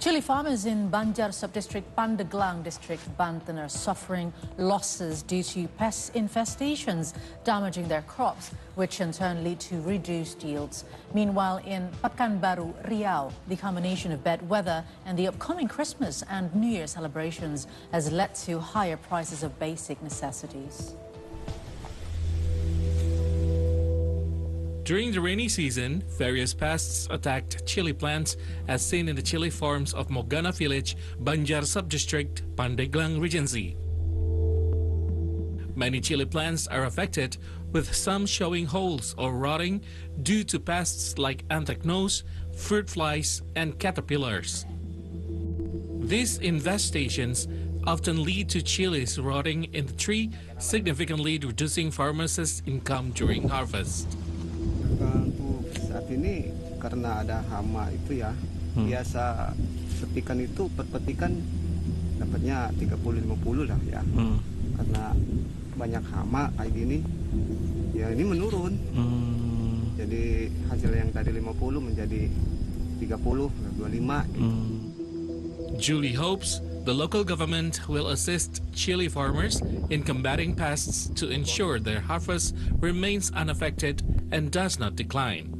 Chili farmers in Banjar Subdistrict Pandeglang District, Banten are suffering losses due to pest infestations damaging their crops, which in turn lead to reduced yields. Meanwhile, in Pekanbaru, Riau, the combination of bad weather and the upcoming Christmas and New Year celebrations has led to higher prices of basic necessities. During the rainy season, various pests attacked chili plants, as seen in the chili farms of Mogana Village, Banjar Subdistrict, Pandeglang Regency. Many chili plants are affected, with some showing holes or rotting due to pests like anthracnose, fruit flies, and caterpillars. These infestations often lead to chilies rotting in the tree, significantly reducing farmers' income during harvest. Untuk saat ini karena ada hama itu ya, biasa petikan itu per petikan dapatnya 30-50 lah ya. Karena banyak hama kayak gini, ya ini menurun. Jadi hasil yang tadi 50 menjadi 30, 25 gitu. Julie hopes the local government will assist chili farmers in combating pests to ensure their harvest remains unaffected and does not decline.